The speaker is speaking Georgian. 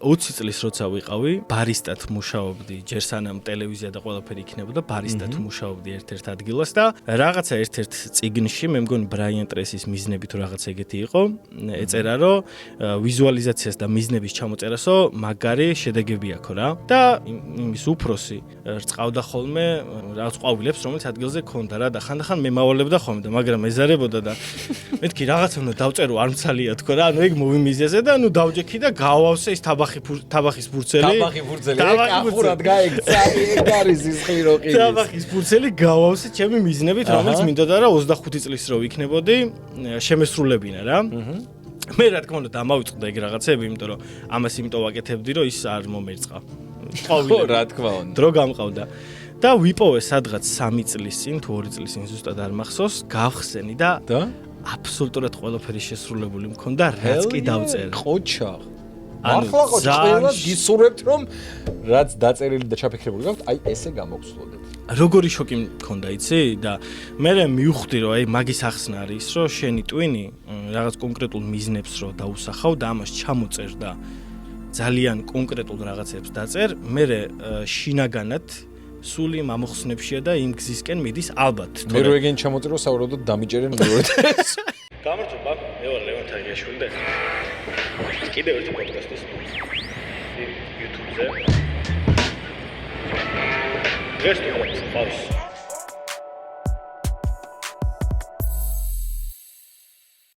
20 წლის როცა ვიყავი, ბარისტად მუშაობდი, ჯერ სანამ ტელევიზია და ყველაფერი იქნებოდა, ბარისტად მუშაობდი ერთ-ერთ ადგილას და რაღაცა ერთ-ერთ წიგნში, მე მგონი ბრაიან ტრესის მიზნები თუ რაღაცა ეგეთი იყო, ეწერა რომ ვიზუალიზაციას და მიზნების ჩამოწერასო მაგარი შედეგები აქვს რა. და იმის უფროსი რწყავდა ხოლმე რაღაც ყვავილებს, რომელიც ადგილზე ქონდა რა და ხანდახან მემავალებდა ხოლმე და მაგრამ ეზარებოდა და მეთქი რაღაცა უნდა დავწერო არ მცალია თქო რა, ანუ ეგ მოვიმიზიაზე და ანუ დავჯექი და გავავსე ის თაბახის ფურცელი. აკურატ გაიქცა, ეგ არის ის ხირო ყიდის. თაბახის ფურცელი გავავსე ჩემი მიზნებით, რომელიც მინდოდა რა 25 წლის რო ვიქნებოდი, შემესრულებინა რა. მე რა თქმა უნდა დამავიწყდა ეგ რაღაცები, იმიტომ რომ ამას იმიტომ ვაკეთებდი, რომ ის არ მომერწყა. ყვავილები რა თქმა უნდა. დრო გამყავდა. და ვიპოვე სადღაც 3 წლის წინ თუ 2 წლის წინ ზუსტად არ მახსოვს, გავხსენი და აბსოლუტურად ყველაფერი შესრულებული მქონდა, რაც კი დავწერე. ყოჩა. ახლა ყოჩა ყველას გისურვებთ რომ რაც დაწერილი და ჩაფიქრებული გაქვთ, აი ესე გამოგცვლოდეთ. როგორი შოკი მქონდა, იცი? და მე მივხვდი რომ აი მაგის ახსნა არის, რომ შენი ტვინი რაღაც კონკრეტულ მიზნებს რო დაუსახავ და ამას ჩამოწერ და ძალიან კონკრეტულ რაღაცებს დაწერ, მე შინაგანად სული მომხსნებშია და იმ გზისკენ მიდის ალბათ. მე რო ეგენ ჩამოწერო საუბრობდოდ დამიჭერენ მეორად. გამარჯობა, მე ვარ ლევან თაგიაშვილი და კიდევ ერთი პოდკასტის YouTube-ზე. დღეს თუ ყავს